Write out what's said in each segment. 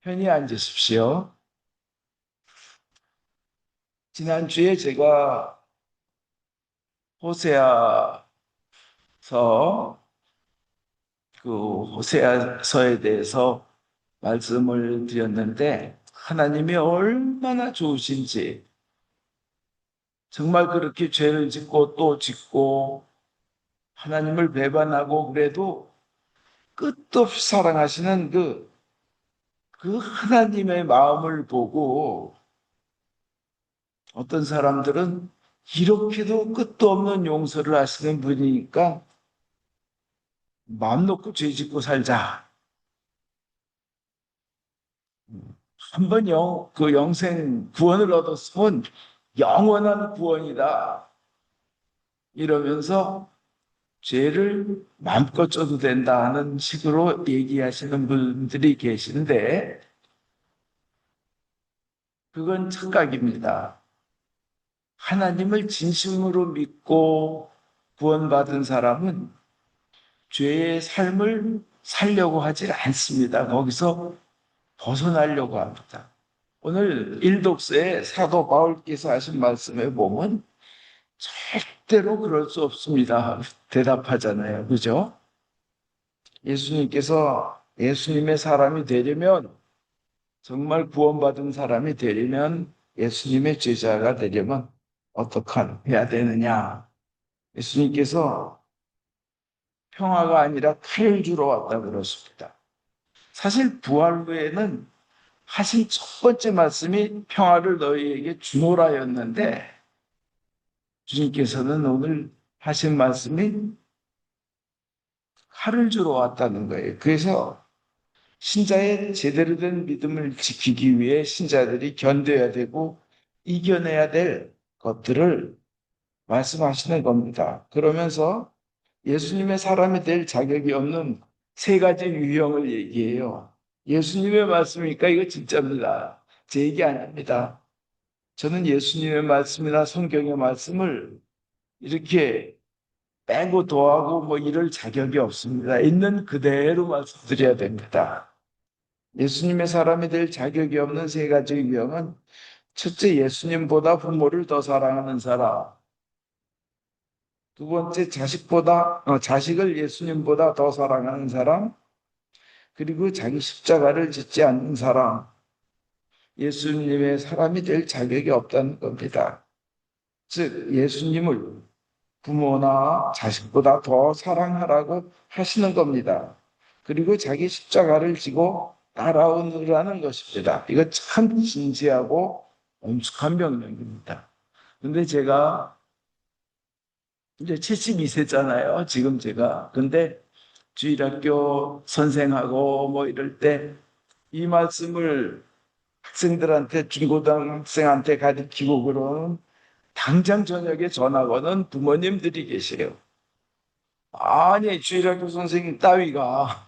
편히 앉으십시오. 지난주에 제가 호세아서 호세아서에 대해서 말씀을 드렸는데 하나님이 얼마나 좋으신지 정말 그렇게 죄를 짓고 또 짓고 하나님을 배반하고 그래도 끝도 없이 사랑하시는 그 하나님의 마음을 보고 어떤 사람들은 이렇게도 끝도 없는 용서를 하시는 분이니까 마음 놓고 죄 짓고 살자. 한번 그 영생 구원을 얻었으면 영원한 구원이다. 이러면서 죄를 마음껏 져도 된다 하는 식으로 얘기하시는 분들이 계신데 그건 착각입니다. 하나님을 진심으로 믿고 구원받은 사람은 죄의 삶을 살려고 하지 않습니다. 거기서 벗어나려고 합니다. 오늘 일독서에 사도 바울께서 하신 말씀에 보면 절대로 그럴 수 없습니다. 대답하잖아요. 그죠? 예수님께서 예수님의 사람이 되려면 정말 구원받은 사람이 되려면 예수님의 제자가 되려면 어떻게 해야 되느냐? 예수님께서 평화가 아니라 칼을 주러 왔다 그러십니다. 사실 부활 후에는 하신 첫 번째 말씀이 평화를 너희에게 주노라였는데 주님께서는 오늘 하신 말씀이 칼을 주러 왔다는 거예요. 그래서 신자의 제대로 된 믿음을 지키기 위해 신자들이 견뎌야 되고 이겨내야 될 것들을 말씀하시는 겁니다. 그러면서 예수님의 사람이 될 자격이 없는 세 가지 유형을 얘기해요. 예수님의 말씀이니까 이거 진짜입니다. 제 얘기 아닙니다. 저는 예수님의 말씀이나 성경의 말씀을 이렇게 빼고 더하고 뭐 이럴 자격이 없습니다. 있는 그대로 말씀드려야 됩니다. 예수님의 사람이 될 자격이 없는 세 가지 유형은 첫째, 예수님보다 부모를 더 사랑하는 사람. 두 번째, 자식을 예수님보다 더 사랑하는 사람. 그리고 자기 십자가를 짓지 않는 사람. 예수님의 사람이 될 자격이 없다는 겁니다. 즉, 예수님을 부모나 자식보다 더 사랑하라고 하시는 겁니다. 그리고 자기 십자가를 지고 따라오느라는 것입니다. 이거 참 진지하고 엄숙한 명령입니다. 근데 제가 이제 72세잖아요. 지금 제가. 근데 주일학교 선생하고 뭐 이럴 때 이 말씀을 학생들한테 중고등학생한테 가르치고 그러는 당장 저녁에 전화거는 부모님들이 계세요. 아니 주일학교 선생님 따위가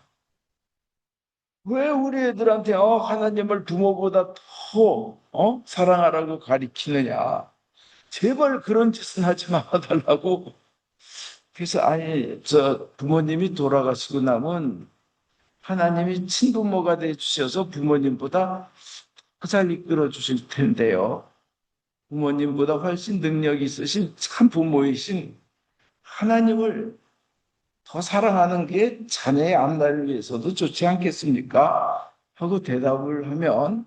왜 우리 애들한테 하나님을 부모보다 더 사랑하라고 가르치느냐. 제발 그런 짓은 하지 말아달라고. 그래서 아니 저 부모님이 돌아가시고 나면 하나님이 친부모가 돼 주셔서 부모님보다 더 잘 이끌어 주실 텐데요. 부모님보다 훨씬 능력이 있으신 참 부모이신 하나님을 더 사랑하는 게 자녀의 앞날을 위해서도 좋지 않겠습니까? 하고 대답을 하면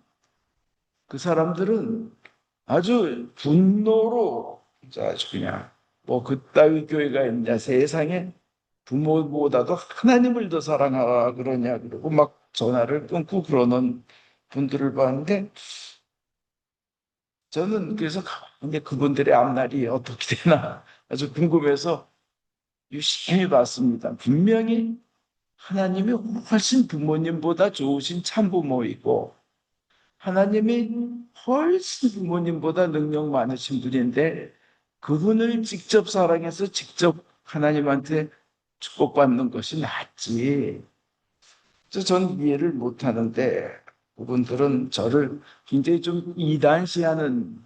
그 사람들은 아주 분노로 아주 그냥 뭐 그따위 교회가 있냐 세상에 부모보다도 하나님을 더 사랑하라 그러냐 그러고 막 전화를 끊고 그러는 분들을 봤는데 저는 그래서 이제 그분들의 앞날이 어떻게 되나 아주 궁금해서 유심히 봤습니다. 분명히 하나님이 훨씬 부모님보다 좋으신 참부모이고 하나님이 훨씬 부모님보다 능력 많으신 분인데 그분을 직접 사랑해서 직접 하나님한테 축복받는 것이 낫지. 전 이해를 못하는데 그분들은 저를 굉장히 좀 이단시하는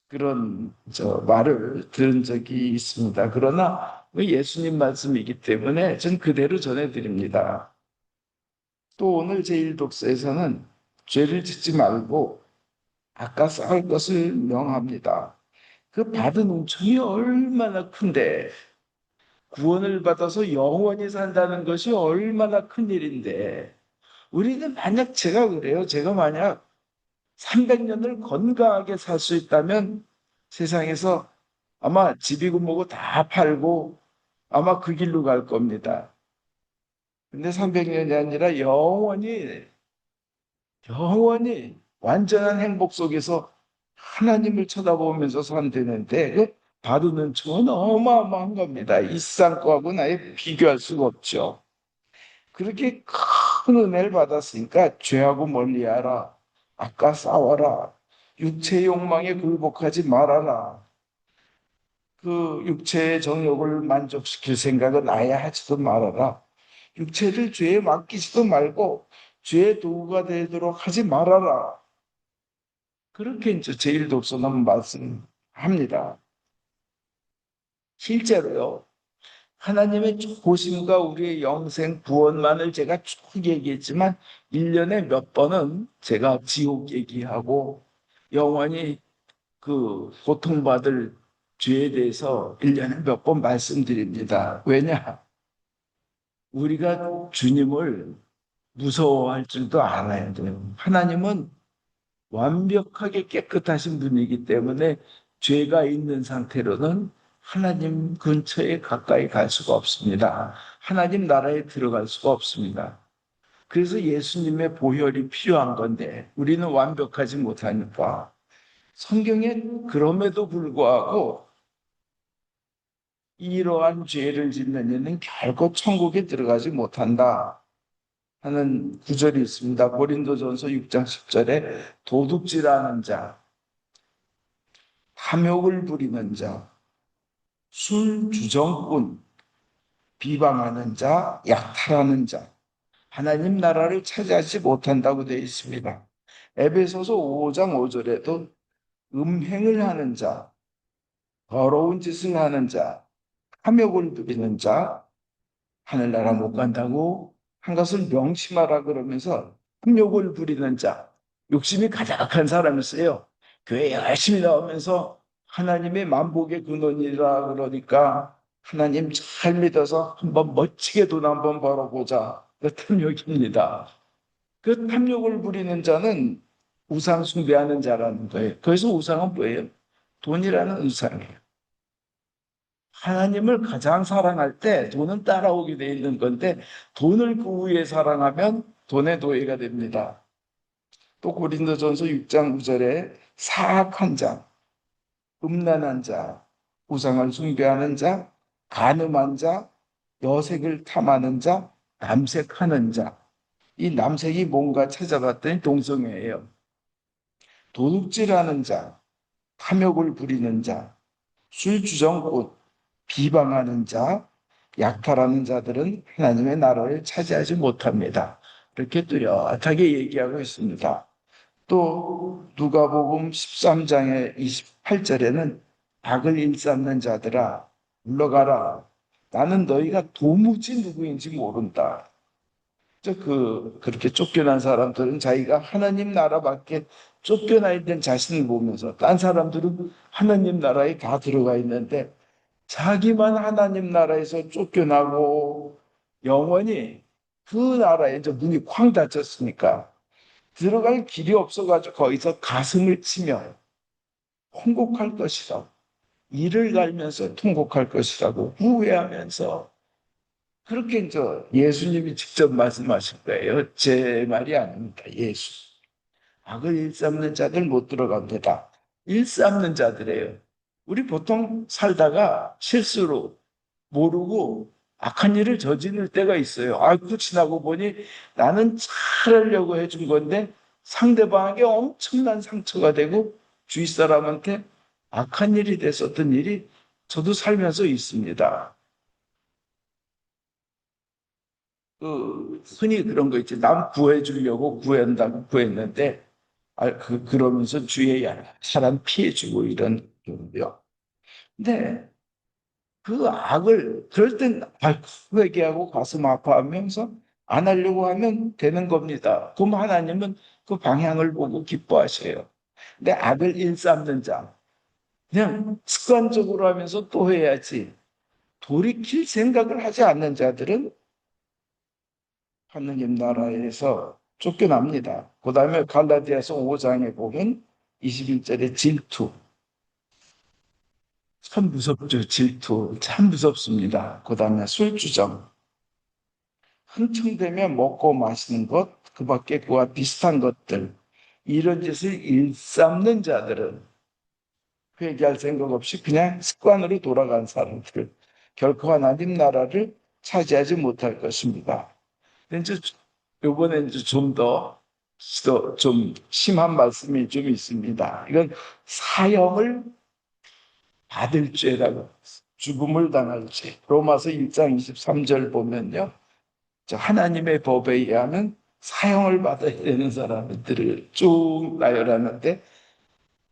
그런 말을 들은 적이 있습니다. 그러나 예수님 말씀이기 때문에 전 그대로 전해드립니다. 또 오늘 제1독서에서는 죄를 짓지 말고 아까 쌓을 것을 명합니다. 그 받은 은총이 얼마나 큰데, 구원을 받아서 영원히 산다는 것이 얼마나 큰 일인데, 우리는 만약 제가 그래요. 제가 만약 300년을 건강하게 살 수 있다면 세상에서 아마 집이고 뭐고 다 팔고 아마 그 길로 갈 겁니다. 근데 300년이 아니라 영원히 완전한 행복 속에서 하나님을 쳐다보면서 산다는데 그 받는 은총은 어마어마한 겁니다. 이 세상 거하고는 아예 비교할 수가 없죠. 그렇게 큰 은혜를 받았으니까 죄하고 멀리하라. 아까 싸워라. 육체의 욕망에 굴복하지 말아라. 그 육체의 정욕을 만족시킬 생각은 아예 하지도 말아라. 육체를 죄에 맡기지도 말고 죄의 도구가 되도록 하지 말아라. 그렇게 이제 제1독서는 말씀합니다. 실제로요. 하나님의 보심과 우리의 영생 구원만을 제가 쭉 얘기했지만 1년에 몇 번은 제가 지옥 얘기하고 영원히 그 고통받을 죄에 대해서 1년에 몇 번 말씀드립니다. 왜냐? 우리가 주님을 무서워할 줄도 알아야 돼요. 하나님은 완벽하게 깨끗하신 분이기 때문에 죄가 있는 상태로는 하나님 근처에 가까이 갈 수가 없습니다. 하나님 나라에 들어갈 수가 없습니다. 그래서 예수님의 보혈이 필요한 건데 우리는 완벽하지 못하니까 성경에 그럼에도 불구하고 이러한 죄를 짓는 이는 결코 천국에 들어가지 못한다 하는 구절이 있습니다. 고린도전서 6장 10절에 도둑질하는 자, 탐욕을 부리는 자, 술 주정꾼, 비방하는 자, 약탈하는 자, 하나님 나라를 차지하지 못한다고 되어 있습니다. 에베소서 5장 5절에도 음행을 하는 자, 더러운 짓을 하는 자, 탐욕을 부리는 자, 하늘나라 못 간다고 한 것을 명심하라 그러면서 탐욕을 부리는 자, 욕심이 가득한 사람이었어요. 교회 열심히 나오면서 하나님의 만복의 근원이라 그러니까 하나님 잘 믿어서 한번 멋지게 돈 한번 벌어보자. 그 탐욕입니다. 그 탐욕을 부리는 자는 우상 숭배하는 자라는 거예요. 그래서 우상은 뭐예요? 돈이라는 우상이에요. 하나님을 가장 사랑할 때 돈은 따라오게 돼 있는 건데 돈을 그 위에 사랑하면 돈의 노예가 됩니다. 또 고린도전서 6장 9절에 사악한 자, 음란한 자, 우상을 숭배하는 자, 간음한 자, 여색을 탐하는 자, 남색하는 자. 이 남색이 뭔가 찾아봤더니 동성애예요. 도둑질하는 자, 탐욕을 부리는 자, 술주정꾼, 비방하는 자, 약탈하는 자들은 하나님의 나라를 차지하지 못합니다. 이렇게 뚜렷하게 얘기하고 있습니다. 또 누가복음 13장의 28절에는 악을 일삼는 자들아 물러가라. 나는 너희가 도무지 누구인지 모른다. 그렇게 쫓겨난 사람들은 자기가 하나님 나라밖에 쫓겨나 있는 자신을 보면서 딴 사람들은 하나님 나라에 다 들어가 있는데 자기만 하나님 나라에서 쫓겨나고 영원히 그 나라에 이제 문이 쾅 닫혔으니까 들어갈 길이 없어가지고 거기서 가슴을 치며 통곡할 것이라고 이를 갈면서 통곡할 것이라고 후회하면서 그렇게 이제 예수님이 직접 말씀하신 거예요. 제 말이 아닙니다. 예수. 악을 일삼는 자들 못 들어갑니다. 일삼는 자들이에요. 우리 보통 살다가 실수로 모르고 악한 일을 저지를 때가 있어요. 아이고 지나고 보니 나는 잘하려고 해준 건데 상대방에게 엄청난 상처가 되고 주위 사람한테 악한 일이 됐었던 일이 저도 살면서 있습니다. 흔히 그런 거 있지. 남 구해주려고 구한다고 구했는데 그러면서 주위에 사람 피해주고 이런 경우요. 근데 그 악을 그럴 땐 회개하고 가슴 아파하면서 안 하려고 하면 되는 겁니다. 그럼 하나님은 그 방향을 보고 기뻐하셔요. 근데 악을 일삼는 자, 그냥 습관적으로 하면서 또 해야지 돌이킬 생각을 하지 않는 자들은 하느님 나라에서 쫓겨납니다. 그 다음에 갈라디아서 5장에 보면 21절에 질투. 참 무섭죠. 질투. 참 무섭습니다. 그 다음에 술주정. 한층 되면 먹고 마시는 것, 그 밖에 그와 비슷한 것들. 이런 짓을 일삼는 자들은 회개할 생각 없이 그냥 습관으로 돌아간 사람들. 결코 하나님 나라를 차지하지 못할 것입니다. 근데 이제 요번에 이제 좀 심한 말씀이 좀 있습니다. 이건 사형을 받을 죄라고, 죽음을 당할 죄. 로마서 1장 23절 보면요. 하나님의 법에 의하면 사형을 받아야 되는 사람들을 쭉 나열하는데,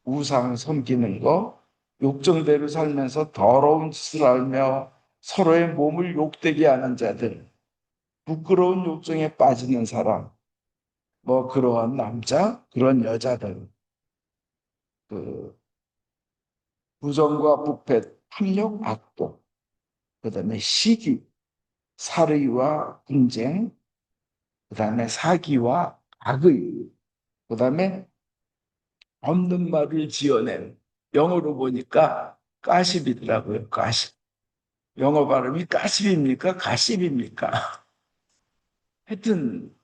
우상 섬기는 거, 욕정대로 살면서 더러운 짓을 알며 서로의 몸을 욕되게 하는 자들, 부끄러운 욕정에 빠지는 사람, 뭐 그러한 남자, 그런 여자들, 그 부정과 부패, 탐욕, 악독, 그다음에 시기, 살의와 분쟁, 그다음에 사기와 악의, 그다음에 없는 말을 지어낸, 영어로 보니까 가십이더라고요. 가십. 영어 발음이 가십입니까? 가십입니까? 하여튼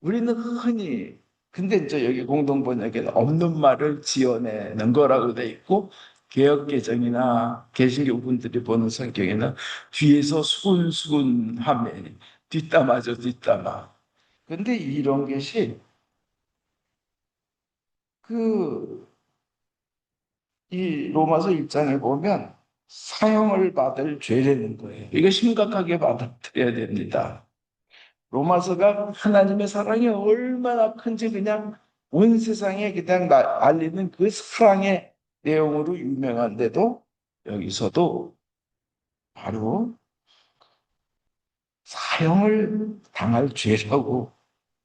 우리는 흔히, 근데 이제 여기 공동번역에는 없는 말을 지어내는 거라고 돼 있고, 개역개정이나 개신교 분들이 보는 성경에는 뒤에서 수군수군하며 뒷담화죠, 뒷담화. 근데 이런 것이 그 이 로마서 1장에 보면 사형을 받을 죄라는 거예요. 이거 심각하게 받아들여야 됩니다. 로마서가 하나님의 사랑이 얼마나 큰지 그냥 온 세상에 그냥 알리는 그 사랑의 내용으로 유명한데도, 여기서도 바로 사형을 당할 죄라고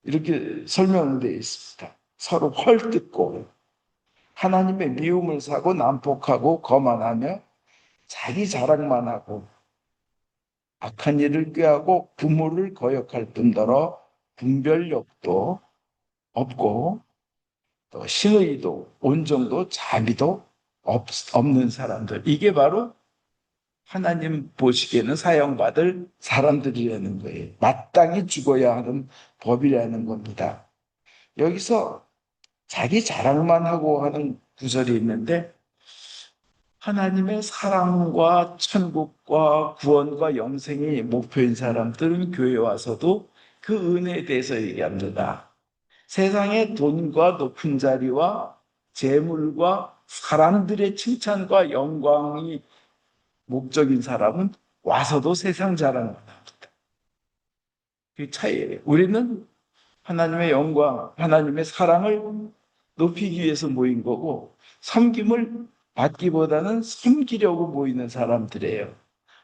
이렇게 설명되어 있습니다. 서로 헐뜯고 하나님의 미움을 사고 난폭하고 거만하며 자기 자랑만 하고 악한 일을 꾀하고 부모를 거역할 뿐더러 분별력도 없고 또 신의도 온정도 자비도 없는 사람들, 이게 바로 하나님 보시기에는 사형받을 사람들이라는 거예요. 마땅히 죽어야 하는 법이라는 겁니다. 여기서 자기 자랑만 하고 하는 구절이 있는데, 하나님의 사랑과 천국과 구원과 영생이 목표인 사람들은 교회에 와서도 그 은혜에 대해서 얘기합니다. 세상의 돈과 높은 자리와 재물과 사람들의 칭찬과 영광이 목적인 사람은 와서도 세상 자랑을 합니다. 그 차이예요. 우리는 하나님의 영광, 하나님의 사랑을 높이기 위해서 모인 거고, 섬김을 받기보다는 섬기려고 모이는 사람들이에요.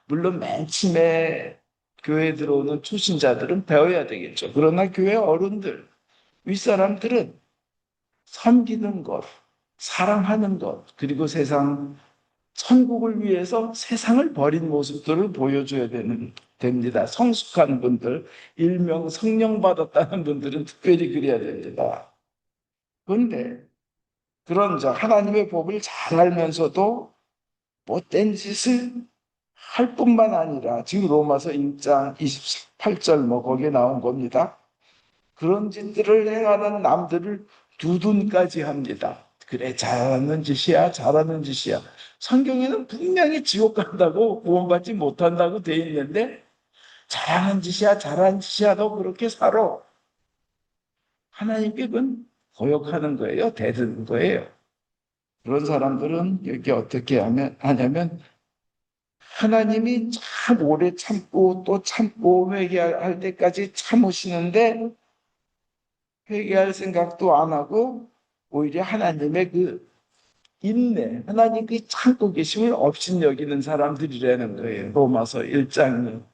물론 맨 처음에 교회에 들어오는 초신자들은 배워야 되겠죠. 그러나 교회 어른들, 윗사람들은 섬기는 것, 사랑하는 것, 그리고 천국을 위해서 세상을 버린 모습들을 보여줘야 됩니다. 성숙한 분들, 일명 성령 받았다는 분들은 특별히 그래야 됩니다. 그런데 그런 하나님의 법을 잘 알면서도 못된 짓을 할 뿐만 아니라, 지금 로마서 1장 28절 뭐 거기에 나온 겁니다. 그런 짓들을 행하는 남들을 두둔까지 합니다. 그래, 잘하는 짓이야, 잘하는 짓이야. 성경에는 분명히 지옥 간다고, 구원받지 못한다고 돼 있는데, 잘하는 짓이야, 잘하는 짓이야, 너 그렇게 살아. 하나님께 그건 거역하는 거예요, 대드는 거예요. 그런 사람들은 여기 어떻게 하냐면, 하나님이 참 오래 참고 또 참고 회개할 때까지 참으시는데, 회개할 생각도 안 하고 오히려 하나님의 그 인내, 하나님 그 참고 계심을 업신여기는 사람들이라는 거예요. 로마서 1장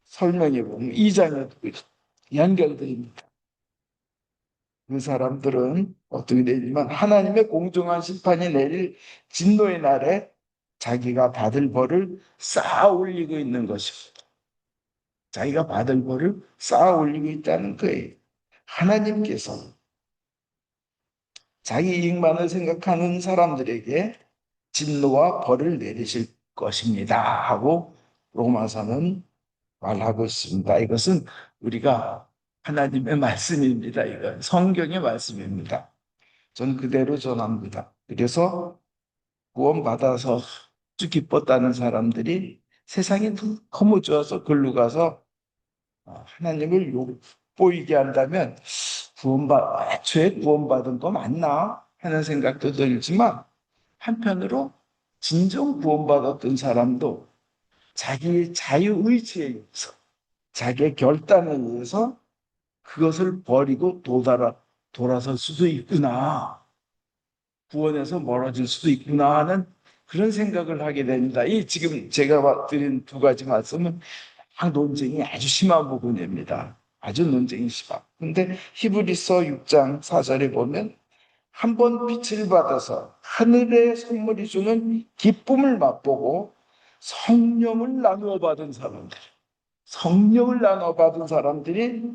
설명해 보면 2장에도 연결됩니다. 그 사람들은 어떻게 되지만 하나님의 공정한 심판이 내릴 진노의 날에 자기가 받을 벌을 쌓아 올리고 있는 것입니다. 자기가 받을 벌을 쌓아 올리고 있다는 거예요. 하나님께서 자기 이익만을 생각하는 사람들에게 진노와 벌을 내리실 것입니다 하고 로마서는 말하고 있습니다. 이것은 우리가 하나님의 말씀입니다. 이건 성경의 말씀입니다. 저는 그대로 전합니다. 그래서 구원받아서 아주 기뻤다는 사람들이 세상이 너무 좋아서 글로 가서 하나님을 욕보이게 한다면 애초에 구원받은 거 맞나 하는 생각도 들지만 한편으로 진정 구원받았던 사람도 자기의 자유의지에 의해서 자기의 결단에 의해서 그것을 버리고 돌아설 수도 있구나. 구원에서 멀어질 수도 있구나 하는 그런 생각을 하게 됩니다. 이 지금 제가 드린 두 가지 말씀은 논쟁이 아주 심한 부분입니다. 아주 논쟁이 심한. 근데 히브리서 6장 4절에 보면 한 번 빛을 받아서 하늘의 선물이 주는 기쁨을 맛보고 성령을 나누어 받은 사람들이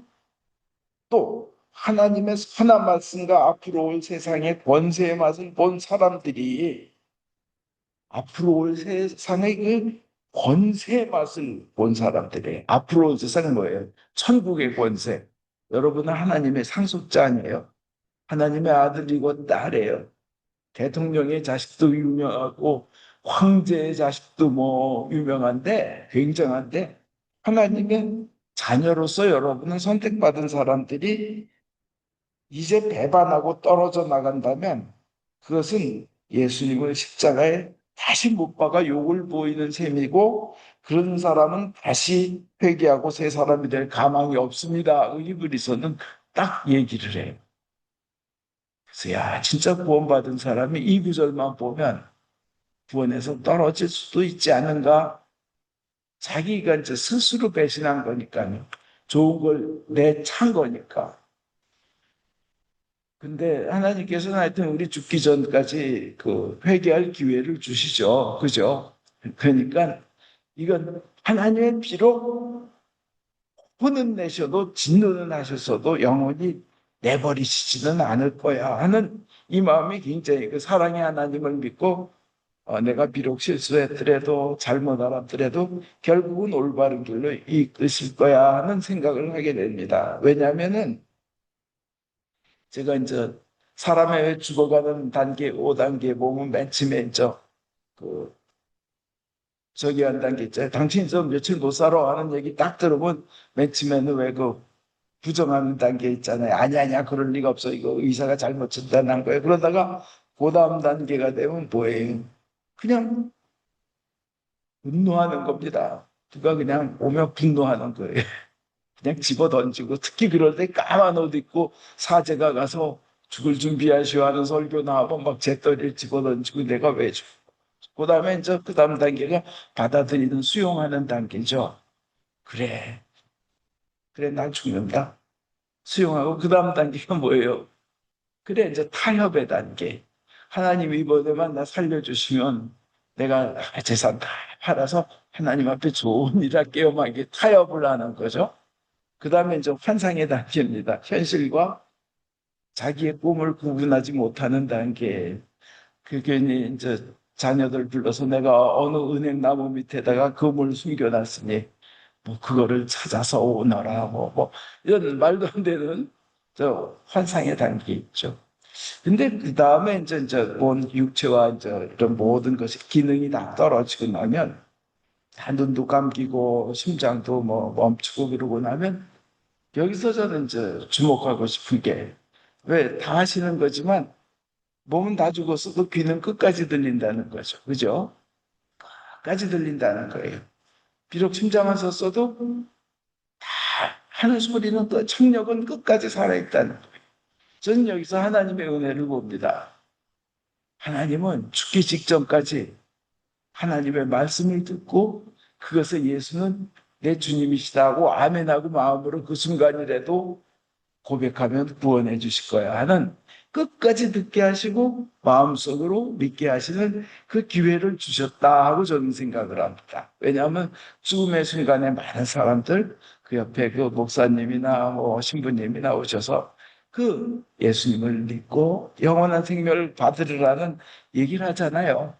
또 하나님의 선한 말씀과 앞으로 올 세상의 권세의 맛을 본 사람들이 앞으로 올 세상의 그 권세의 맛을 본 사람들이 앞으로 올 세상은 뭐예요? 천국의 권세. 여러분은 하나님의 상속자 아니에요? 하나님의 아들이고 딸이에요. 대통령의 자식도 유명하고 황제의 자식도 뭐 유명한데 굉장한데 하나님의 자녀로서 여러분은 선택받은 사람들이 이제 배반하고 떨어져 나간다면 그것은 예수님을 십자가에 다시 못 박아 욕을 보이는 셈이고 그런 사람은 다시 회개하고 새 사람이 될 가망이 없습니다. 히브리서는 딱 얘기를 해요. 그래서 야 진짜 구원받은 사람이 이 구절만 보면 구원에서 떨어질 수도 있지 않은가? 자기가 이제 스스로 배신한 거니까요. 좋은 걸 내찬 거니까. 근데 하나님께서는 하여튼 우리 죽기 전까지 그 회개할 기회를 주시죠. 그죠? 그러니까 이건 하나님의 비록 혼은 내셔도 진노는 하셨어도 영원히 내버리시지는 않을 거야 하는 이 마음이 굉장히 그 사랑의 하나님을 믿고 내가 비록 실수했더라도 잘못 알았더라도 결국은 올바른 길로 이끄실 거야 하는 생각을 하게 됩니다. 왜냐하면은 제가 이제 사람의 죽어가는 단계 5단계 보면 맨 처음에 이제 그 저기 한 단계 있잖아요. 당신 좀 며칠 못 살아 하는 얘기 딱 들으면 맨 처음에는 왜 그 부정하는 단계 있잖아요. 아니야 그럴 리가 없어. 이거 의사가 잘못 진단한 거예요. 그러다가 그 다음 단계가 되면 뭐예요? 그냥 분노하는 겁니다. 누가 그냥 오면 분노하는 거예요. 그냥 집어 던지고 특히 그럴 때 까만 옷 입고 사제가 가서 죽을 준비하시오 하는 설교 나오면 막 재떨이를 집어 던지고 내가 왜 죽어. 그다음에 이제 그 다음 단계가 받아들이는 수용하는 단계죠. 그래 난 죽는다. 수용하고 그 다음 단계가 뭐예요? 그래 이제 타협의 단계. 하나님 이번에만 나 살려주시면 내가 재산 다 팔아서 하나님 앞에 좋은 일 할게요. 막 이게 타협을 하는 거죠. 그 다음에 이제 환상의 단계입니다. 현실과 자기의 꿈을 구분하지 못하는 단계. 그 괜히 이제 자녀들 불러서 내가 어느 은행 나무 밑에다가 금을 숨겨놨으니 뭐 그거를 찾아서 오너라 뭐 이런 말도 안 되는 저 환상의 단계 있죠. 근데 그 다음에 이제 온 육체와 이제 이런 모든 것이 기능이 다 떨어지고 나면 눈도 감기고 심장도 뭐 멈추고 그러고 나면 여기서 저는 이제 주목하고 싶은 게 왜 다 하시는 거지만 몸은 다 죽었어도 귀는 끝까지 들린다는 거죠. 그죠? 끝까지 들린다는 거예요. 비록 심장은 섰어도 다 하는 소리는 또 청력은 끝까지 살아있다는 거예요. 저는 여기서 하나님의 은혜를 봅니다. 하나님은 죽기 직전까지 하나님의 말씀을 듣고 그것을 예수는 내 주님이시다 하고 아멘하고 마음으로 그 순간이라도 고백하면 구원해 주실 거야 하는 끝까지 듣게 하시고 마음속으로 믿게 하시는 그 기회를 주셨다 하고 저는 생각을 합니다. 왜냐하면 죽음의 순간에 많은 사람들 그 옆에 그 목사님이나 뭐 신부님이나 오셔서 그 예수님을 믿고 영원한 생명을 받으리라는 얘기를 하잖아요.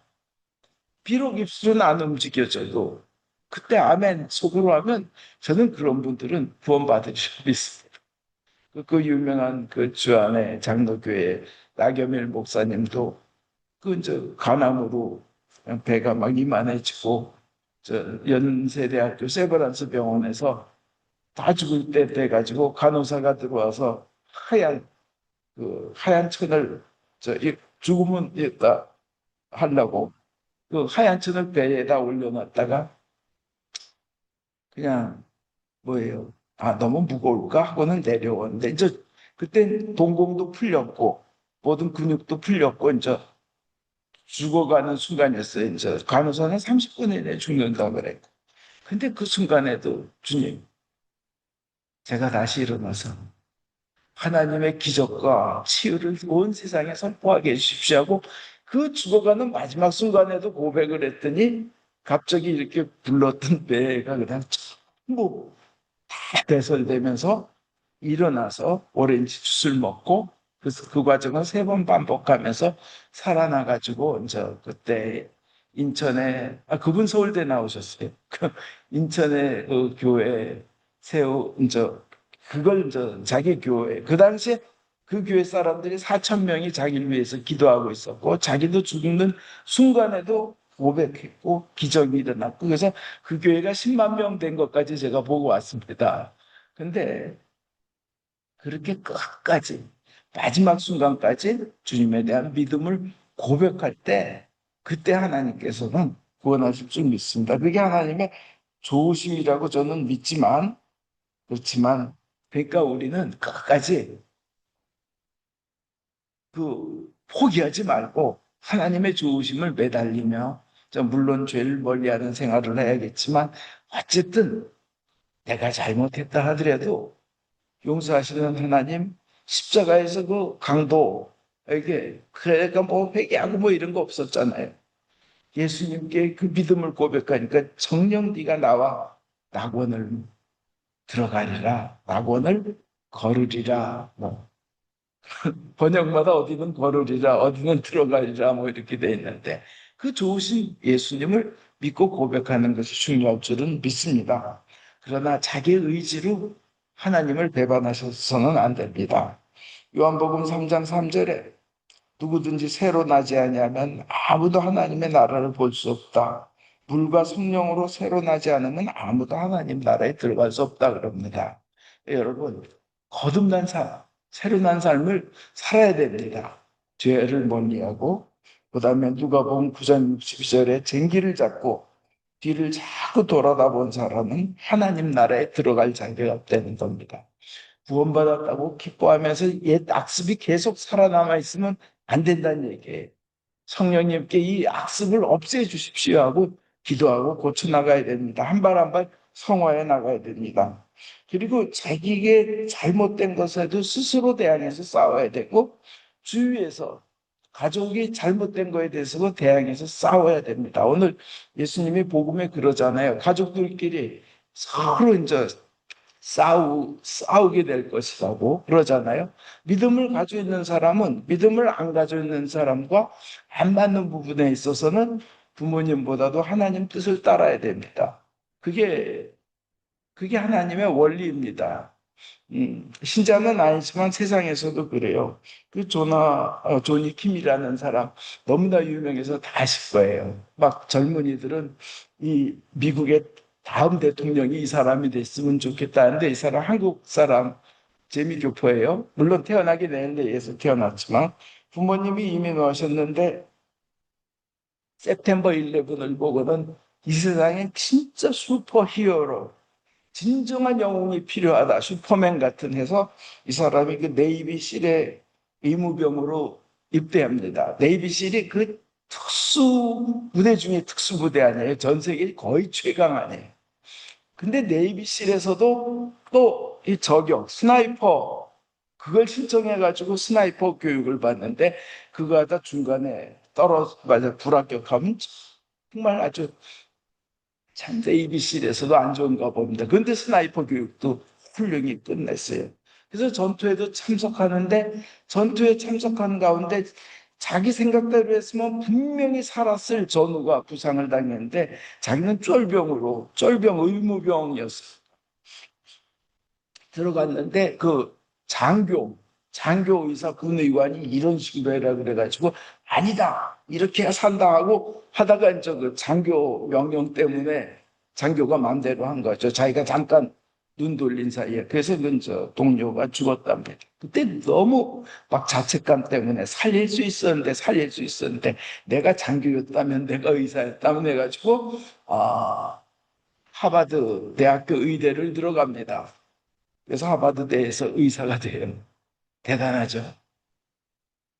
비록 입술은 안 움직여져도 그때 아멘 속으로 하면 저는 그런 분들은 구원받으실 수 있습니다. 그 유명한 그 주안의 장로교회 나겸일 목사님도 그 이제 간암으로 배가 막 이만해지고 저 연세대학교 세브란스 병원에서 다 죽을 때 돼가지고 간호사가 들어와서 하얀 천을 죽으면 있다 하려고 그 하얀 천을 배에다 올려놨다가 그냥 뭐예요? 아, 너무 무거울까 하고는 내려오는데, 이제 그때 동공도 풀렸고, 모든 근육도 풀렸고, 이제 죽어가는 순간이었어요. 이제 간호사는 30분 이내에 죽는다 그랬고. 근데 그 순간에도 주님, 제가 다시 일어나서 하나님의 기적과 치유를 온 세상에 선포하게 해주십시오 하고 그 죽어가는 마지막 순간에도 고백을 했더니 갑자기 이렇게 불렀던 배가 그냥 전부 배설되면서 일어나서 오렌지 주스를 먹고 그래서 그 과정을 3번 반복하면서 살아나가지고 이제 그때 인천에 그분 서울대 나오셨어요. 그 인천에 그 교회 세우 이제 그걸 이제 자기 교회 그 당시에 그 교회 사람들이 4천 명이 자기를 위해서 기도하고 있었고 자기도 죽는 순간에도 고백했고 기적이 일어났고 그래서 그 교회가 10만 명 된 것까지 제가 보고 왔습니다. 근데 그렇게 끝까지 마지막 순간까지 주님에 대한 믿음을 고백할 때 그때 하나님께서는 구원하실 줄 믿습니다. 그게 하나님의 좋으심이라고 저는 믿지만 그렇지만 그러니까 우리는 끝까지 그 포기하지 말고 하나님의 좋으심을 매달리며 물론 죄를 멀리하는 생활을 해야겠지만 어쨌든 내가 잘못했다 하더라도 용서하시는 하나님, 십자가에서 그 강도에게 그러니까 뭐 회개하고 뭐 이런 거 없었잖아요. 예수님께 그 믿음을 고백하니까 정녕 네가 나와 낙원을 들어가리라, 낙원을 거르리라. 뭐 번역마다 어디는 거르리라, 어디는 들어가리라 뭐 이렇게 돼 있는데 그 좋으신 예수님을 믿고 고백하는 것이 중요할 줄은 믿습니다. 그러나 자기 의지로 하나님을 배반하셔서는 안 됩니다. 요한복음 3장 3절에 누구든지 새로 나지 아니하면 아무도 하나님의 나라를 볼 수 없다. 물과 성령으로 새로 나지 않으면 아무도 하나님 나라에 들어갈 수 없다 그럽니다. 여러분, 거듭난 삶, 새로 난 삶을 살아야 됩니다. 죄를 멀리하고 그다음에 누가복음 9장 62절에 쟁기를 잡고 뒤를 자꾸 돌아다 본 사람은 하나님 나라에 들어갈 자격이 없다는 겁니다. 구원받았다고 기뻐하면서 옛 악습이 계속 살아남아 있으면 안 된다는 얘기예요. 성령님께 이 악습을 없애 주십시오 하고 기도하고 고쳐나가야 됩니다. 한 발 한 발 성화해 나가야 됩니다. 그리고 자기에게 잘못된 것에도 스스로 대항해서 싸워야 되고 주위에서 가족이 잘못된 거에 대해서도 대항해서 싸워야 됩니다. 오늘 예수님이 복음에 그러잖아요. 가족들끼리 서로 이제 싸우게 될 것이라고 그러잖아요. 믿음을 가지고 있는 사람은 믿음을 안 가지고 있는 사람과 안 맞는 부분에 있어서는 부모님보다도 하나님 뜻을 따라야 됩니다. 그게 하나님의 원리입니다. 신자는 아니지만 세상에서도 그래요. 조니 킴이라는 사람 너무나 유명해서 다 아실 거예요. 막 젊은이들은 이 미국의 다음 대통령이 이 사람이 됐으면 좋겠다는데 이 사람 한국 사람 재미교포예요. 물론 태어나긴 LA에서 태어났지만 부모님이 이민하셨는데 september 11을 보고는 이 세상에 진짜 슈퍼 히어로 진정한 영웅이 필요하다. 슈퍼맨 같은 해서 이 사람이 그 네이비실의 의무병으로 입대합니다. 네이비실이 그 특수 부대 중에 특수 부대 아니에요. 전 세계 거의 최강 아니에요. 근데 네이비실에서도 또 이 저격, 스나이퍼, 그걸 신청해가지고 스나이퍼 교육을 받는데, 그거 하다 중간에 맞아, 불합격하면 정말 아주 참 네이비실에서도 안 좋은가 봅니다. 근데 스나이퍼 교육도 훌륭히 끝냈어요. 그래서 전투에도 참석하는데, 전투에 참석하는 가운데 자기 생각대로 했으면 분명히 살았을 전우가 부상을 당했는데, 자기는 쫄병 의무병이었어요. 들어갔는데 그 장교 의사 군의관이 이런 식으로 해라 그래가지고, 아니다 이렇게 산다 하고 하다가 이제 그 장교 명령 때문에 장교가 마음대로 한 거죠. 자기가 잠깐 눈 돌린 사이에. 그래서 그 동료가 죽었답니다. 그때 너무 막 자책감 때문에 살릴 수 있었는데 내가 장교였다면, 내가 의사였다면 해가지고, 아 하버드 대학교 의대를 들어갑니다. 그래서 하버드대에서 의사가 돼요. 대단하죠.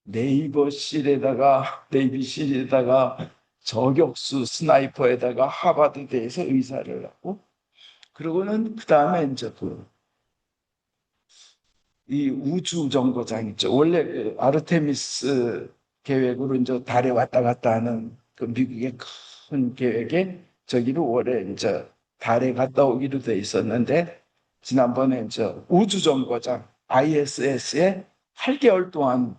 네이비실에다가 저격수 스나이퍼에다가 하버드대에서 의사를 하고, 그러고는 그 다음에 이제 이 우주정거장 있죠. 원래 그 아르테미스 계획으로 이제 달에 왔다 갔다 하는 그 미국의 큰 계획에 저기로 올해 이제 달에 갔다 오기로 돼 있었는데, 지난번에 이제 우주정거장 ISS에 8개월 동안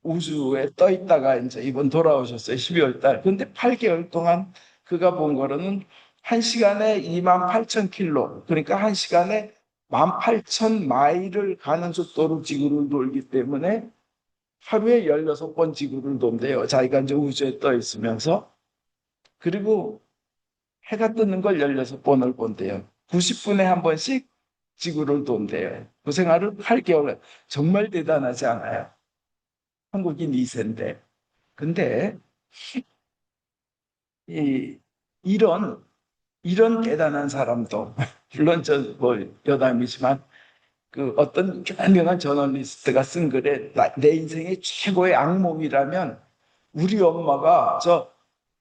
우주에 떠 있다가 이제 이번 돌아오셨어요. 12월 달. 근데 8개월 동안 그가 본 거로는 1시간에 28,000킬로, 그러니까 1시간에 18,000마일을 가는 속도로 지구를 돌기 때문에 하루에 16번 지구를 돈대요. 자기가 이제 우주에 떠 있으면서. 그리고 해가 뜨는 걸 16번을 본대요. 90분에 한 번씩 지구를 돈대요. 그 생활을 8개월. 정말 대단하지 않아요? 한국인 2세인데. 근데 이, 이런 대단한 사람도 물론 저 뭐 여담이지만, 그 어떤 유명한 저널리스트가 쓴 글에 내 인생의 최고의 악몽이라면 우리 엄마가 저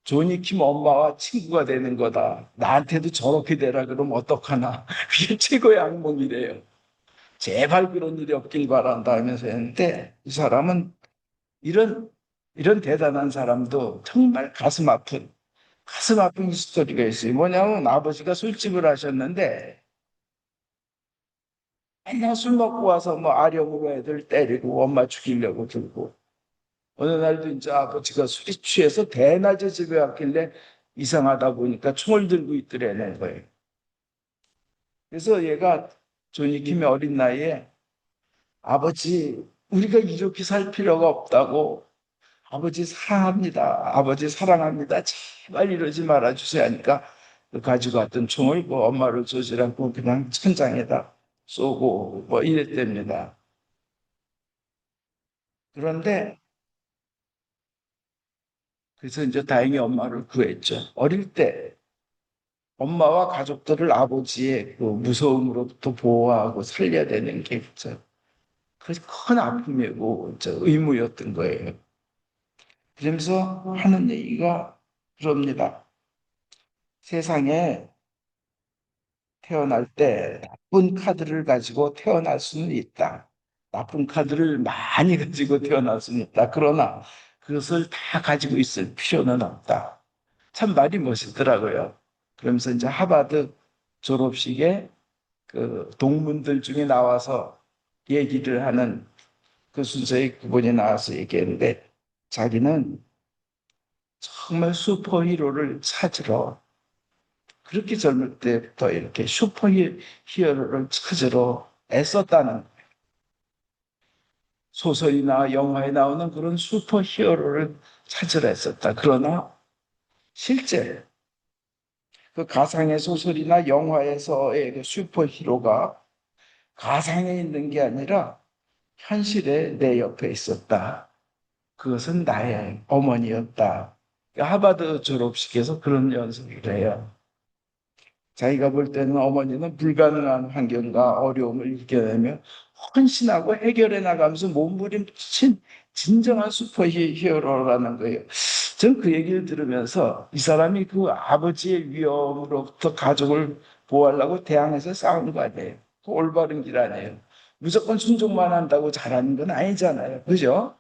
조니 킴 엄마와 친구가 되는 거다. 나한테도 저렇게 되라 그러면 어떡하나. 그게 최고의 악몽이래요. 제발 그런 일이 없길 바란다 하면서 했는데, 이 사람은 이런 대단한 사람도 정말 가슴 아픈 스토리가 있어요. 뭐냐면 아버지가 술집을 하셨는데 맨날 술 먹고 와서 뭐 아령으로 애들 때리고 엄마 죽이려고 들고, 어느 날도 이제 아버지가 술이 취해서 대낮에 집에 왔길래 이상하다 보니까 총을 들고 있더라는 거예요. 그래서 얘가 조니킴의 어린 나이에, 아버지 우리가 이렇게 살 필요가 없다고, 아버지 사랑합니다. 아버지 사랑합니다. 제발 이러지 말아주세요 하니까 그 가지고 왔던 총을 뭐 엄마를 쏘지 않고 그냥 천장에다 쏘고 뭐 이랬답니다. 그런데 그래서 이제 다행히 엄마를 구했죠. 어릴 때 엄마와 가족들을 아버지의 그 무서움으로부터 보호하고 살려야 되는 게 있죠. 그래서 큰 아픔이고 의무였던 거예요. 그러면서 하는 얘기가 그럽니다. 세상에 태어날 때 나쁜 카드를 가지고 태어날 수는 있다. 나쁜 카드를 많이 가지고 태어날 수는 있다. 그러나 그것을 다 가지고 있을 필요는 없다. 참 말이 멋있더라고요. 그러면서 이제 하버드 졸업식에 그 동문들 중에 나와서 얘기를 하는 그 순서에 그분이 나와서 얘기했는데, 자기는 정말 슈퍼히어로를 찾으러, 그렇게 젊을 때부터 이렇게 슈퍼히어로를 찾으러 애썼다는, 소설이나 영화에 나오는 그런 슈퍼히어로를 찾으러 애썼다. 그러나 실제 그 가상의 소설이나 영화에서의 그 슈퍼히어로가 가상에 있는 게 아니라 현실에 내 옆에 있었다. 그것은 나의 어머니였다. 하버드 졸업식에서 그런 연습을 해요. 자기가 볼 때는 어머니는 불가능한 환경과 어려움을 이겨내며 헌신하고 해결해 나가면서 몸부림친 진정한 슈퍼히어로라는 거예요. 전 그 얘기를 들으면서 이 사람이 그 아버지의 위험으로부터 가족을 보호하려고 대항해서 싸우는 거 아니에요. 그 올바른 길 아니에요. 무조건 순종만 한다고 잘하는 건 아니잖아요. 그죠?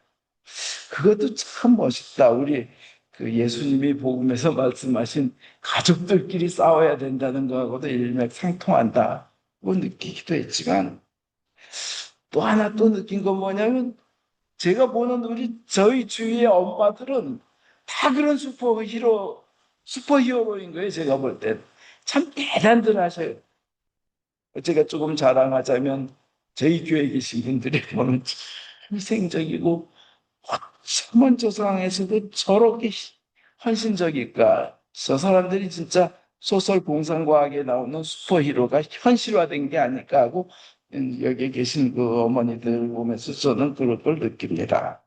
그것도 참 멋있다. 우리 그 예수님이 복음에서 말씀하신 가족들끼리 싸워야 된다는 거하고도 일맥상통한다고 느끼기도 했지만, 또 하나 또 느낀 건 뭐냐면, 제가 보는 저희 주위의 엄마들은 다 그런 슈퍼히어로인 거예요. 제가 볼 땐. 참 대단들 하셔요. 제가 조금 자랑하자면, 저희 교회에 계신 분들이 보면 참 희생적이고, 어쩌면 저 상황에서도 저렇게 헌신적일까? 저 사람들이 진짜 소설 공상과학에 나오는 슈퍼히로가 현실화된 게 아닐까 하고, 여기에 계신 그 어머니들 보면서 저는 그럴 걸 느낍니다.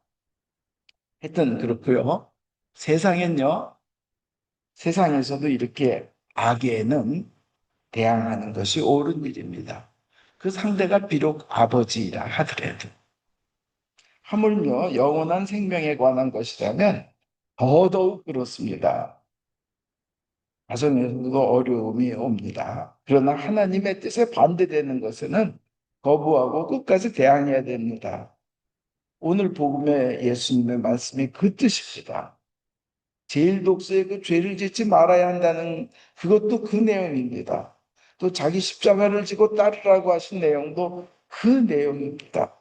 하여튼 그렇고요. 세상엔요, 세상에서도 이렇게 악에는 대항하는 것이 옳은 일입니다. 그 상대가 비록 아버지이라 하더라도. 하물며 영원한 생명에 관한 것이라면 더더욱 그렇습니다. 가정에서도 어려움이 옵니다. 그러나 하나님의 뜻에 반대되는 것에는 거부하고 끝까지 대항해야 됩니다. 오늘 복음의 예수님의 말씀이 그 뜻입니다. 제일 독수의 그 죄를 짓지 말아야 한다는 그것도 그 내용입니다. 또 자기 십자가를 지고 따르라고 하신 내용도 그 내용입니다.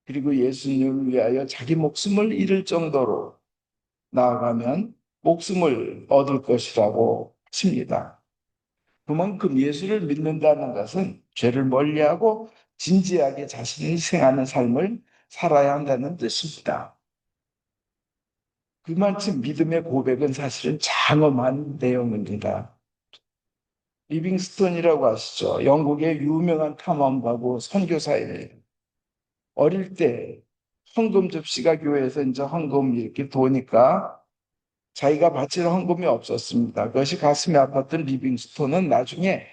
그리고 예수님을 위하여 자기 목숨을 잃을 정도로 나아가면 목숨을 얻을 것이라고 하십니다. 그만큼 예수를 믿는다는 것은 죄를 멀리하고 진지하게 자신을 희생하는 삶을 살아야 한다는 뜻입니다. 그만큼 믿음의 고백은 사실은 장엄한 내용입니다. 리빙스톤이라고 아시죠? 영국의 유명한 탐험가고 선교사예요. 어릴 때 헌금 접시가 교회에서 이제 헌금 이렇게 도니까 자기가 바칠 헌금이 없었습니다. 그것이 가슴이 아팠던 리빙스톤은 나중에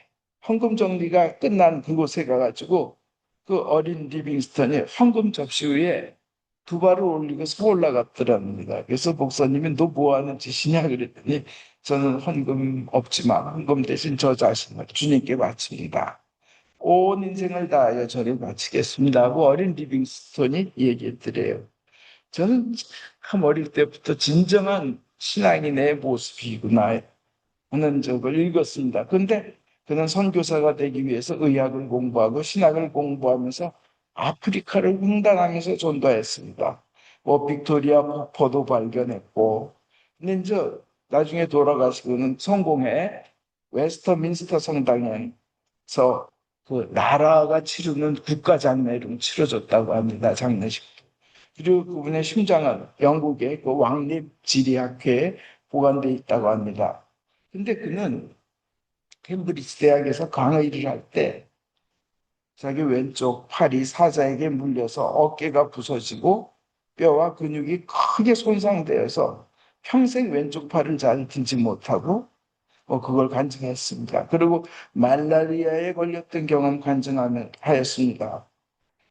헌금 정리가 끝난 그곳에 가가지고 그 어린 리빙스톤이 헌금 접시 위에 두 발을 올리고 서 올라갔더랍니다. 그래서 목사님이 너 뭐 하는 짓이냐 그랬더니 저는 헌금 없지만 헌금 대신 저 자신을 주님께 바칩니다. 온 인생을 다하여 저를 바치겠습니다 하고 어린 리빙스톤이 얘기했더래요. 저는 참 어릴 때부터 진정한 신앙인의 모습이구나 하는 적을 읽었습니다. 그런데 그는 선교사가 되기 위해서 의학을 공부하고 신학을 공부하면서 아프리카를 횡단하면서 전도했습니다. 뭐 빅토리아 폭포도 발견했고, 근데 이제 나중에 돌아가시고는 성공해 웨스터민스터 성당에서 그 나라가 치르는 국가장례를 치러줬다고 합니다. 장례식. 그리고 그분의 심장은 영국의 그 왕립지리학회에 보관돼 있다고 합니다. 근데 그는 캠브리지 대학에서 강의를 할 때 자기 왼쪽 팔이 사자에게 물려서 어깨가 부서지고 뼈와 근육이 크게 손상되어서 평생 왼쪽 팔을 잘 들지 못하고 그걸 간증했습니다. 그리고 말라리아에 걸렸던 경험 간증하였습니다.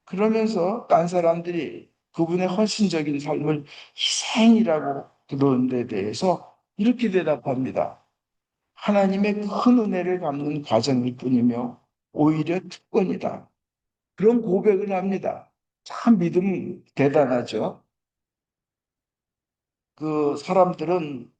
그러면서 딴 사람들이 그분의 헌신적인 삶을 희생이라고 부르는 데 대해서 이렇게 대답합니다. 하나님의 큰 은혜를 갚는 과정일 뿐이며 오히려 특권이다. 그런 고백을 합니다. 참 믿음 대단하죠. 그 사람들은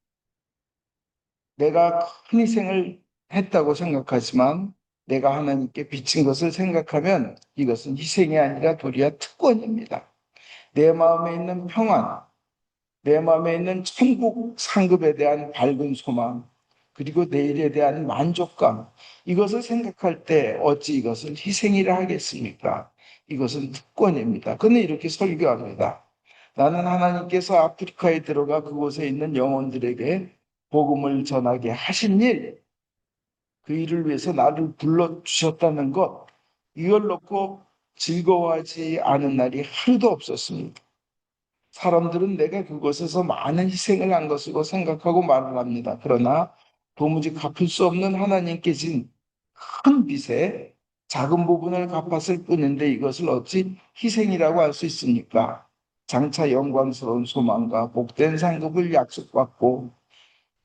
내가 큰 희생을 했다고 생각하지만 내가 하나님께 비친 것을 생각하면 이것은 희생이 아니라 도리어 특권입니다. 내 마음에 있는 평안, 내 마음에 있는 천국 상급에 대한 밝은 소망, 그리고 내일에 대한 만족감, 이것을 생각할 때 어찌 이것을 희생이라 하겠습니까? 이것은 특권입니다. 그는 이렇게 설교합니다. 나는 하나님께서 아프리카에 들어가 그곳에 있는 영혼들에게 복음을 전하게 하신 일, 그 일을 위해서 나를 불러주셨다는 것, 이걸 놓고 즐거워하지 않은 날이 하루도 없었습니다. 사람들은 내가 그곳에서 많은 희생을 한 것으로 생각하고 말을 합니다. 그러나 도무지 갚을 수 없는 하나님께 진 큰 빚에 작은 부분을 갚았을 뿐인데 이것을 어찌 희생이라고 할 수 있습니까? 장차 영광스러운 소망과 복된 상급을 약속받고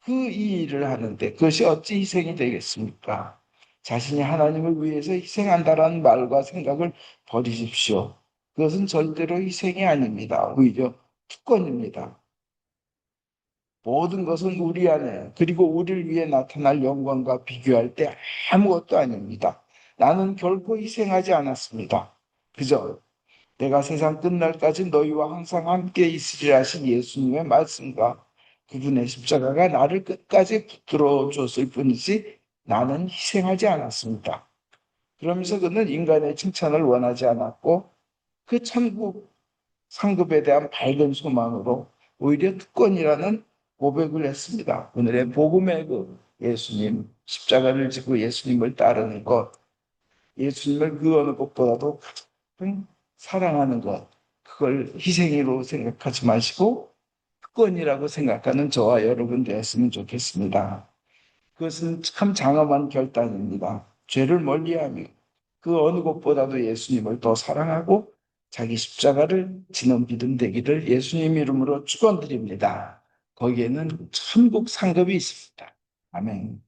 그 이 일을 하는데 그것이 어찌 희생이 되겠습니까? 자신이 하나님을 위해서 희생한다라는 말과 생각을 버리십시오. 그것은 절대로 희생이 아닙니다. 오히려 특권입니다. 모든 것은 우리 안에 그리고 우리를 위해 나타날 영광과 비교할 때 아무것도 아닙니다. 나는 결코 희생하지 않았습니다. 그저 내가 세상 끝날까지 너희와 항상 함께 있으리라 하신 예수님의 말씀과 그분의 십자가가 나를 끝까지 붙들어 줬을 뿐이지 나는 희생하지 않았습니다. 그러면서 그는 인간의 칭찬을 원하지 않았고 그 천국 상급에 대한 밝은 소망으로 오히려 특권이라는 고백을 했습니다. 오늘의 복음의 그 예수님, 십자가를 지고 예수님을 따르는 것, 예수님을 그 어느 것보다도 가장 사랑하는 것, 그걸 희생으로 생각하지 마시고 특권이라고 생각하는 저와 여러분 되었으면 좋겠습니다. 그것은 참 장엄한 결단입니다. 죄를 멀리하며 그 어느 것보다도 예수님을 더 사랑하고 자기 십자가를 지는 믿음 되기를 예수님 이름으로 축원드립니다. 거기에는 천국 상급이 있습니다. 아멘.